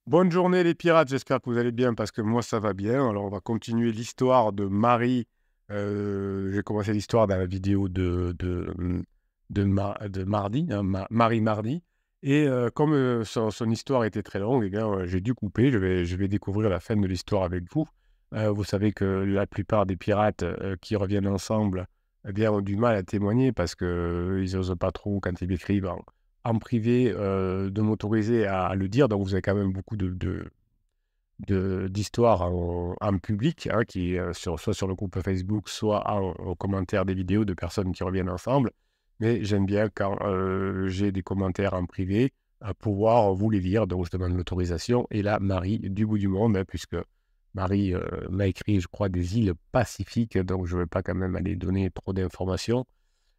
Bonne journée les pirates, j'espère que vous allez bien parce que moi ça va bien. Alors on va continuer l'histoire de Marie. J'ai commencé l'histoire dans la vidéo de mardi, hein, Marie mardi. Et comme son histoire était très longue, eh bien, j'ai dû couper. Je vais découvrir la fin de l'histoire avec vous. Vous savez que la plupart des pirates qui reviennent ensemble eh bien, ont du mal à témoigner parce qu'ils n'osent pas trop quand ils écrivent en privé, de m'autoriser à le dire. Donc vous avez quand même beaucoup d'histoires en public, hein, qui, soit sur le groupe Facebook, soit en commentaire des vidéos de personnes qui reviennent ensemble. Mais j'aime bien quand, j'ai des commentaires en privé, à pouvoir vous les lire. Donc je demande l'autorisation et là, Marie du bout du monde, hein, puisque Marie, m'a écrit, je crois, des îles Pacifiques, donc je ne vais pas quand même aller donner trop d'informations.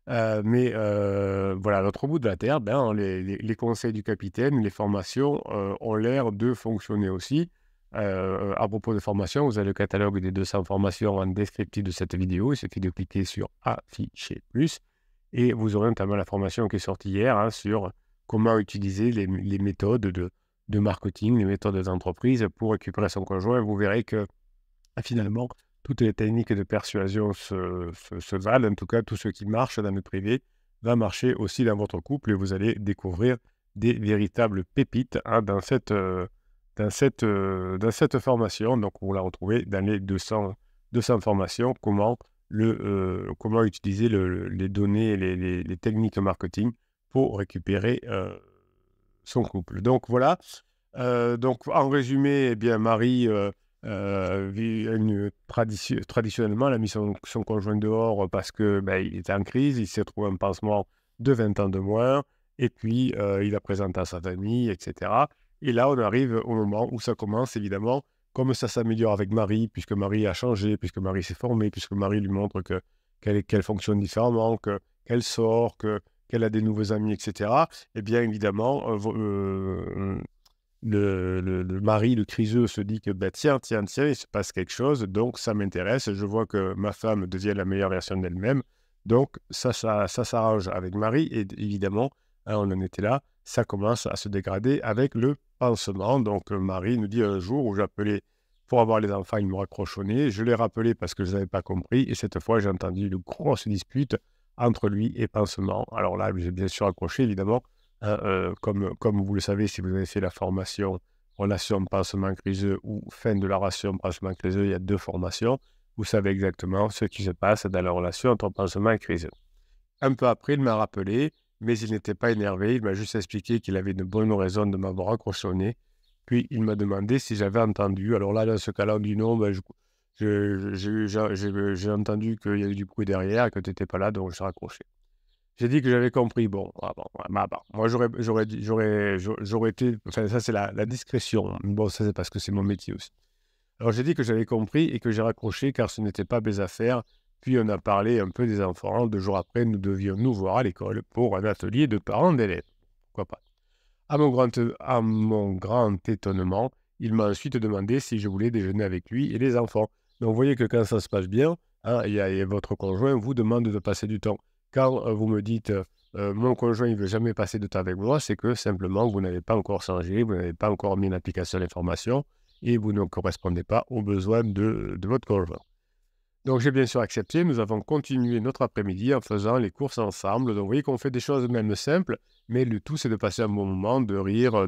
Mais voilà, à l'autre bout de la terre, ben, les conseils du capitaine, les formations, ont l'air de fonctionner aussi. À propos de formation, vous avez le catalogue des 200 formations en descriptif de cette vidéo. Il suffit de cliquer sur «Afficher plus» et vous aurez notamment la formation qui est sortie hier, hein, sur comment utiliser les méthodes de marketing, les méthodes d'entreprise pour récupérer son conjoint. Vous verrez que finalement, toutes les techniques de persuasion se valent. En tout cas, tout ce qui marche dans le privé va marcher aussi dans votre couple et vous allez découvrir des véritables pépites, hein, dans cette formation. Donc, vous la retrouvez dans les 200 formations, comment utiliser les données et les techniques marketing pour récupérer son couple. Donc voilà. Donc en résumé, eh bien Marie, traditionnellement, elle a mis son conjoint dehors parce que, ben, il était en crise, il s'est trouvé un pansement de 20 ans de moins et puis, il a présenté à sa famille et cetera. Et là, on arrive au moment où ça commence évidemment, comme ça s'améliore avec Marie, puisque Marie a changé, puisque Marie s'est formée, puisque Marie lui montre qu'elle fonctionne différemment, qu'elle sort, qu'elle a des nouveaux amis et cetera. Et bien évidemment, le mari, le criseux, se dit que bah, tiens, tiens, tiens, il se passe quelque chose, donc ça m'intéresse. Je vois que ma femme devient la meilleure version d'elle-même. Donc ça s'arrange avec Marie, et évidemment, hein, on en était là, ça commence à se dégrader avec le pansement. Donc Marie nous dit un jour où j'appelais pour avoir les enfants, il me raccrochonnait. Je l'ai rappelé parce que je n'avais pas compris, et cette fois, j'ai entendu une grosse dispute entre lui et pansement. Alors là, j'ai bien sûr accroché, évidemment. Hein, comme vous le savez, si vous avez fait la formation relation pansement-criseux ou fin de la relation pansement-criseux, il y a 2 formations. Vous savez exactement ce qui se passe dans la relation entre pansement et criseux. Un peu après, il m'a rappelé, mais il n'était pas énervé. Il m'a juste expliqué qu'il avait une bonne raison de m'avoir accrochonné. Puis il m'a demandé si j'avais entendu. Alors là, dans ce cas-là, on dit non, ben, j'ai entendu qu'il y a eu du bruit derrière et que tu n'étais pas là, donc j'ai raccroché. J'ai dit que j'avais compris. Bon, ah bon, bon. Moi, j'aurais été, enfin, ça, c'est la discrétion. Bon, ça, c'est parce que c'est mon métier aussi. Alors, j'ai dit que j'avais compris et que j'ai raccroché car ce n'était pas mes affaires. Puis, on a parlé un peu des enfants. 2 jours après, nous devions nous voir à l'école pour un atelier de parents d'élèves. Pourquoi pas? À mon grand étonnement, il m'a ensuite demandé si je voulais déjeuner avec lui et les enfants. Donc, vous voyez que quand ça se passe bien, hein, et votre conjoint vous demande de passer du temps. Quand vous me dites, mon conjoint, il ne veut jamais passer de temps avec moi, c'est que simplement, vous n'avez pas encore changé, vous n'avez pas encore mis en application l'information et vous ne correspondez pas aux besoins de votre conjoint. Donc j'ai bien sûr accepté, nous avons continué notre après-midi en faisant les courses ensemble. Donc vous voyez qu'on fait des choses même simples, mais le tout c'est de passer un bon moment, de rire,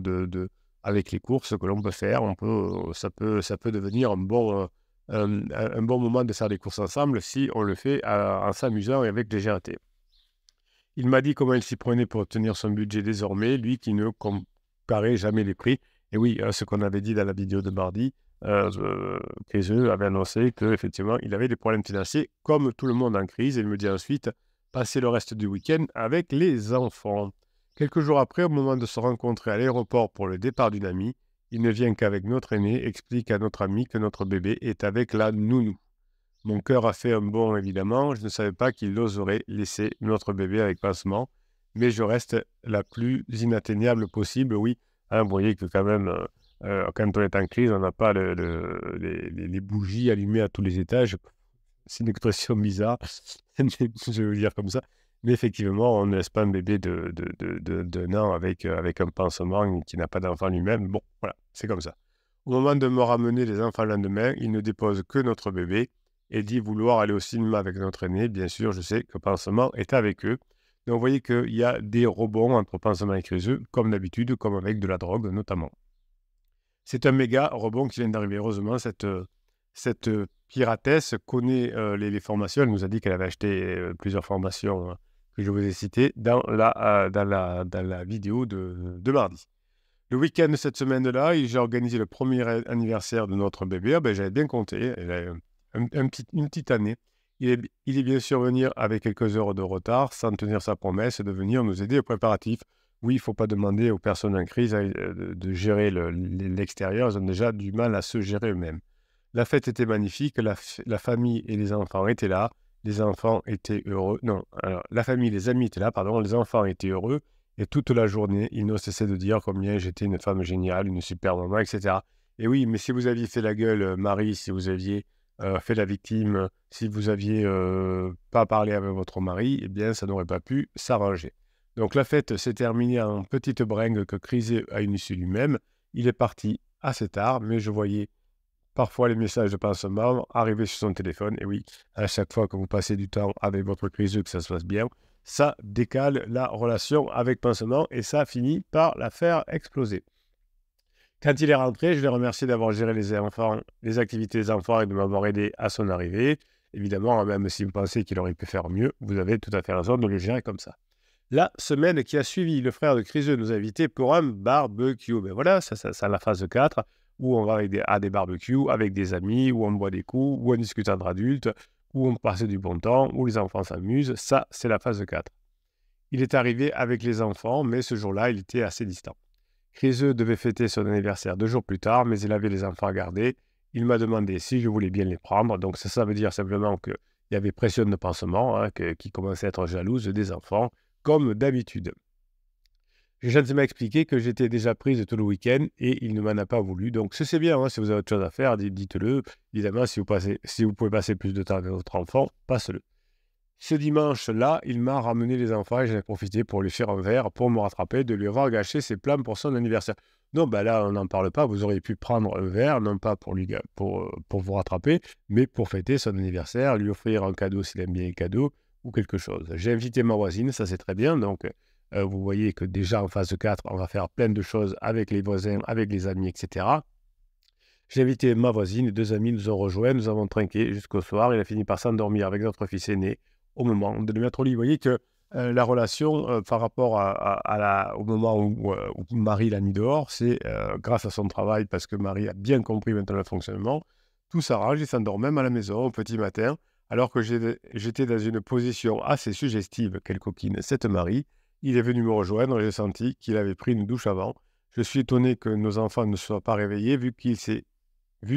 avec les courses que l'on peut faire. Ça peut devenir un bon moment de faire des courses ensemble si on le fait en s'amusant et avec légèreté. Il m'a dit comment il s'y prenait pour obtenir son budget désormais, lui qui ne comparait jamais les prix. Et oui, ce qu'on avait dit dans la vidéo de mardi, Criseux avait annoncé qu'effectivement, il avait des problèmes financiers, comme tout le monde en crise. Et il me dit ensuite, passer le reste du week-end avec les enfants. Quelques jours après, au moment de se rencontrer à l'aéroport pour le départ d'une amie, il ne vient qu'avec notre aîné, explique à notre ami que notre bébé est avec la nounou. Mon cœur a fait un bond, évidemment. Je ne savais pas qu'il oserait laisser notre bébé avec pansement, mais je reste la plus inatteignable possible. Oui, hein, vous voyez que quand même, quand on est en crise, on n'a pas les bougies allumées à tous les étages. C'est une expression bizarre, je vais le dire comme ça. Mais effectivement, on ne laisse pas un bébé d'un an avec un pansement qui n'a pas d'enfant lui-même. Bon, voilà, c'est comme ça. Au moment de me ramener les enfants le lendemain, il ne dépose que notre bébé et dit vouloir aller au cinéma avec notre aîné. Bien sûr, je sais que pansement est avec eux. Donc, vous voyez qu'il y a des rebonds entre pansement et criseux, comme d'habitude, comme avec de la drogue notamment. C'est un méga rebond qui vient d'arriver. Heureusement, cette piratesse connaît les formations. Elle nous a dit qu'elle avait acheté plusieurs formations que je vous ai citées dans la vidéo de mardi. Le week-end de cette semaine-là, j'ai organisé le premier anniversaire de notre bébé. Ah ben, j'avais bien compté. Elle a une petite année. Il est bien sûr venu avec quelques heures de retard, sans tenir sa promesse de venir nous aider aux préparatifs. Oui, il ne faut pas demander aux personnes en crise de gérer l'extérieur. Elles ont déjà du mal à se gérer eux-mêmes. La fête était magnifique. La famille et les enfants étaient là. Les enfants étaient heureux. Non, alors, la famille et les amis étaient là, pardon. Les enfants étaient heureux. Et toute la journée, il ne cessait de dire combien j'étais une femme géniale, une super maman, etc. Et oui, mais si vous aviez fait la gueule, Marie, si vous aviez fait la victime, si vous aviez pas parlé avec votre mari, eh bien, ça n'aurait pas pu s'arranger. Donc la fête s'est terminée en petite bringue que Crisé a initiée lui-même. Il est parti assez tard, mais je voyais parfois les messages de pansement arriver sur son téléphone. Et oui, à chaque fois que vous passez du temps avec votre criseux, que ça se passe bien, ça décale la relation avec pansement et ça finit par la faire exploser. Quand il est rentré, je l'ai remercié d'avoir géré les activités des enfants et de m'avoir aidé à son arrivée. Évidemment, même si vous pensez qu'il aurait pu faire mieux, vous avez tout à fait raison de le gérer comme ça. La semaine qui a suivi, le frère de Criseux nous a invités pour un barbecue. Ben voilà, ça la phase 4, où on va à des barbecues avec des amis, où on boit des coups, où on discute entre adultes, où on passe du bon temps, où les enfants s'amusent. Ça, c'est la phase 4. Il est arrivé avec les enfants, mais ce jour-là, il était assez distant. Criseux devait fêter son anniversaire 2 jours plus tard, mais il avait les enfants à garder. Il m'a demandé si je voulais bien les prendre. Donc ça veut dire simplement qu'il y avait pression de pansement, hein, qui commençait à être jalouse des enfants, comme d'habitude. J'ai gentiment expliqué que j'étais déjà prise tout le week-end et il ne m'en a pas voulu. Donc c'est bien, hein, si vous avez autre chose à faire, dites-le. Évidemment, si vous pouvez passer plus de temps avec votre enfant, passe-le. Ce dimanche-là, il m'a ramené les enfants et j'en ai profité pour lui faire un verre, pour me rattraper, de lui avoir gâché ses plans pour son anniversaire. Non, ben là, on n'en parle pas. Vous auriez pu prendre un verre, non pas pour vous rattraper, mais pour fêter son anniversaire, lui offrir un cadeau s'il aime bien les cadeaux ou quelque chose. J'ai invité ma voisine, ça c'est très bien. Donc, vous voyez que déjà en phase 4, on va faire plein de choses avec les voisins, avec les amis, etc. J'ai invité ma voisine, les 2 amis nous ont rejoints, nous avons trinqué jusqu'au soir. Il a fini par s'endormir avec notre fils aîné au moment de le mettre au lit. Vous voyez que la relation par rapport au moment où Marie l'a mis dehors, c'est grâce à son travail, parce que Marie a bien compris maintenant le fonctionnement, tout s'arrange, il s'endort même à la maison au petit matin, alors que j'étais dans une position assez suggestive, quelle coquine, cette Marie. Il est venu me rejoindre et j'ai senti qu'il avait pris une douche avant. Je suis étonné que nos enfants ne soient pas réveillés vu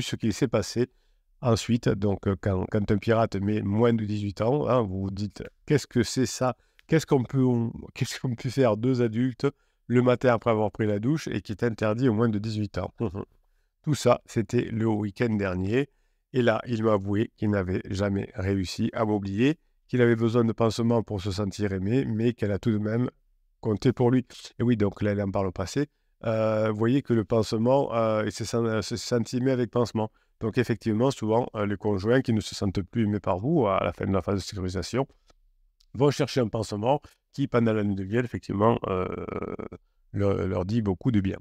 ce qu'il s'est passé ensuite. Donc, quand un pirate met moins de 18 ans, hein, vous vous dites, qu'est-ce que c'est ça? Qu'est-ce qu'on peut faire 2 adultes le matin après avoir pris la douche et qui est interdit aux moins de 18 ans? Tout ça, c'était le week-end dernier. Et là, il m'a avoué qu'il n'avait jamais réussi à m'oublier, qu'il avait besoin de pansement pour se sentir aimé, mais qu'elle a tout de même compté pour lui. Et oui, donc là, elle en parle au passé. Vous voyez que le pansement, il se sent aimé avec pansement. Donc effectivement, souvent, les conjoints qui ne se sentent plus aimés par vous à la fin de la phase de sécurisation vont chercher un pansement qui, pendant la nuit de miel, effectivement, leur dit beaucoup de bien.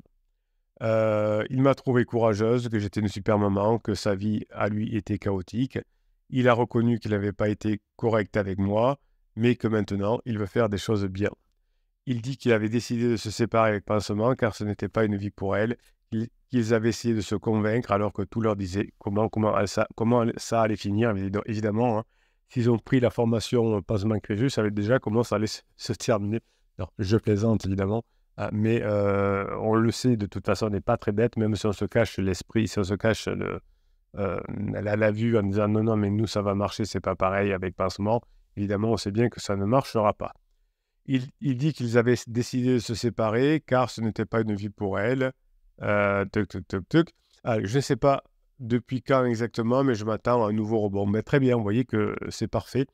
Il m'a trouvé courageuse, que j'étais une super maman, que sa vie à lui était chaotique. Il a reconnu qu'il n'avait pas été correct avec moi, mais que maintenant, il veut faire des choses bien. Il dit qu'il avait décidé de se séparer avec pansement car ce n'était pas une vie pour elle, qu'ils avaient essayé de se convaincre alors que tout leur disait comment ça allait finir. Évidemment, hein, s'ils ont pris la formation pansement Crésus, ça savait déjà comment ça allait se terminer. Non, je plaisante évidemment, mais on le sait, de toute façon, on n'est pas très bête, même si on se cache l'esprit, si on se cache la vue en disant non, mais nous ça va marcher, c'est pas pareil avec pansement. Évidemment, on sait bien que ça ne marchera pas. Il dit qu'ils avaient décidé de se séparer car ce n'était pas une vie pour elle. Tuc, tuc, tuc, tuc. Je ne sais pas depuis quand exactement, mais je m'attends à un nouveau rebond. Mais très bien, vous voyez que c'est parfait.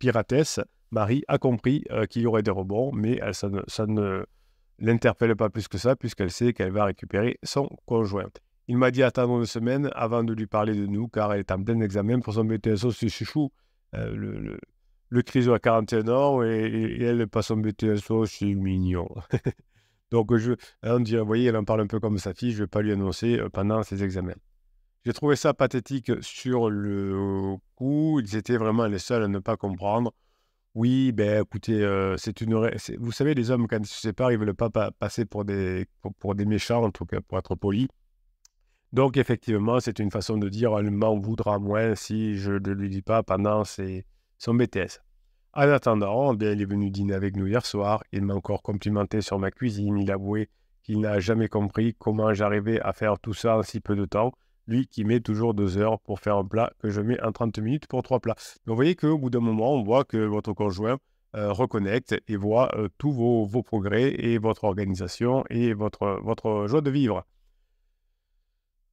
piratesse, Marie a compris qu'il y aurait des rebonds, mais ça ne l'interpelle pas plus que ça, puisqu'elle sait qu'elle va récupérer son conjoint. Il m'a dit attendre une semaine avant de lui parler de nous, car elle est en plein examen pour son BTS. Oh, c'est chou. Le Criseux a 41 ans et elle passe son BTS. Oh, c'est mignon. Donc, on dirait, vous voyez, elle en parle un peu comme sa fille, je ne vais pas lui annoncer pendant ses examens. J'ai trouvé ça pathétique sur le coup. Ils étaient vraiment les seuls à ne pas comprendre. Oui, ben écoutez, vous savez, les hommes, quand ils se séparent, ils ne veulent pas passer pour des méchants, en tout cas pour être polis. Donc, effectivement, c'est une façon de dire elle m'en voudra moins si je ne lui dis pas pendant son BTS. En attendant, bien, il est venu dîner avec nous hier soir. Il m'a encore complimenté sur ma cuisine. Il a avoué qu'il n'a jamais compris comment j'arrivais à faire tout ça en si peu de temps. Lui qui met toujours 2 heures pour faire un plat que je mets en 30 minutes pour 3 plats. Donc, vous voyez qu'au bout d'un moment, on voit que votre conjoint reconnecte et voit tous vos progrès et votre organisation et votre joie de vivre.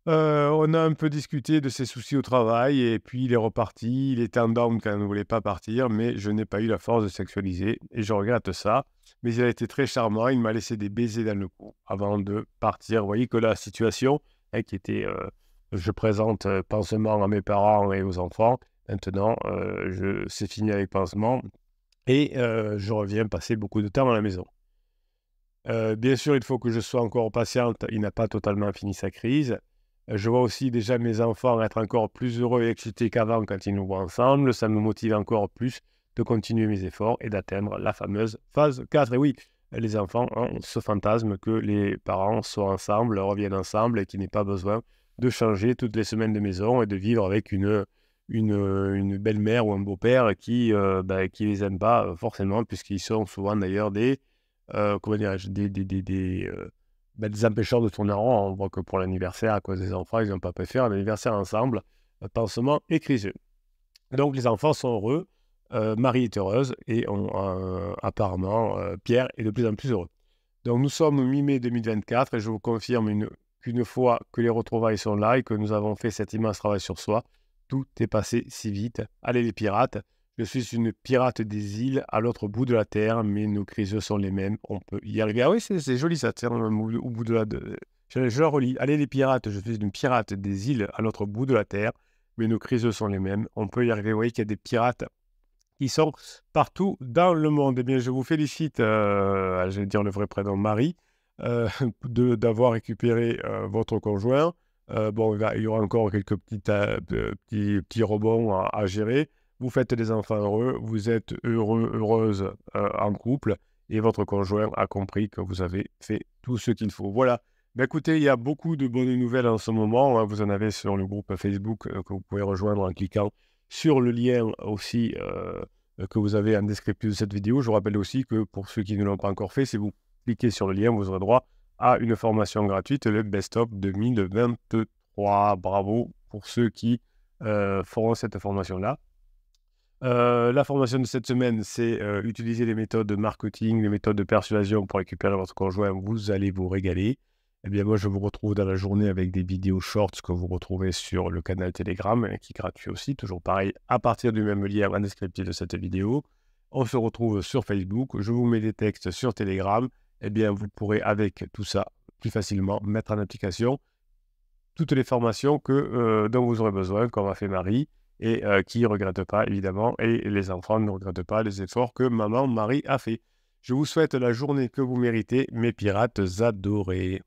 On a un peu discuté de ses soucis au travail et puis il est reparti. Il était en down quand il ne voulait pas partir, mais je n'ai pas eu la force de sexualiser et je regrette ça. Mais il a été très charmant. Il m'a laissé des baisers dans le cou avant de partir. Vous voyez que la situation, qui était je présente pansement à mes parents et aux enfants. Maintenant, c'est fini avec pansement et je reviens passer beaucoup de temps à la maison. Bien sûr, il faut que je sois encore patiente. Il n'a pas totalement fini sa crise. Je vois aussi déjà mes enfants être encore plus heureux et excités qu'avant quand ils nous voient ensemble. Ça me motive encore plus de continuer mes efforts et d'atteindre la fameuse phase 4. Et oui, les enfants ont ce fantasme que les parents soient ensemble, reviennent ensemble et qu'il n'ait pas besoin de changer toutes les semaines de maison et de vivre avec une belle-mère ou un beau-père qui les aime pas forcément, puisqu'ils sont souvent d'ailleurs comment dirais-je, des empêcheurs de tourner en rond. On voit que pour l'anniversaire, à cause des enfants, ils n'ont pas pu faire un anniversaire ensemble, pansement et criseux. Donc les enfants sont heureux, Marie est heureuse et apparemment Pierre est de plus en plus heureux. Donc nous sommes mi-mai 2024 et je vous confirme qu'une fois que les retrouvailles sont là et que nous avons fait cet immense travail sur soi, tout est passé si vite. Allez les pirates! Je suis une pirate des îles à l'autre bout de la terre, mais nos criseux sont les mêmes. On peut y arriver. Ah oui, c'est joli ça, tiens, au bout de la... Je la relis. Allez les pirates, je suis une pirate des îles à l'autre bout de la terre, mais nos criseux sont les mêmes. On peut y arriver. Vous voyez qu'il y a des pirates qui sont partout dans le monde. Eh bien, je vous félicite, je vais dire le vrai prénom, Marie, d'avoir récupéré votre conjoint. Bon, il y aura encore quelques petits rebonds à gérer. Vous faites des enfants heureux, vous êtes heureuse en couple et votre conjoint a compris que vous avez fait tout ce qu'il faut. Voilà. Ben écoutez, il y a beaucoup de bonnes nouvelles en ce moment. Vous en avez sur le groupe Facebook que vous pouvez rejoindre en cliquant sur le lien aussi que vous avez en description de cette vidéo. Je vous rappelle aussi que pour ceux qui ne l'ont pas encore fait, si vous cliquez sur le lien, vous aurez droit à une formation gratuite, le Best of 2023. Bravo pour ceux qui feront cette formation-là. La formation de cette semaine, c'est utiliser les méthodes de marketing, les méthodes de persuasion pour récupérer votre conjoint. Vous allez vous régaler. Eh bien, moi, je vous retrouve dans la journée avec des vidéos shorts que vous retrouvez sur le canal Telegram, qui est gratuit aussi, toujours pareil, à partir du même lien en descriptif de cette vidéo. On se retrouve sur Facebook. Je vous mets des textes sur Telegram. Eh bien, vous pourrez, avec tout ça, plus facilement mettre en application toutes les formations dont vous aurez besoin, comme a fait Marie, et qui ne regrette pas, évidemment, et les enfants ne regrettent pas les efforts que maman Marie a fait. Je vous souhaite la journée que vous méritez, mes pirates adorés.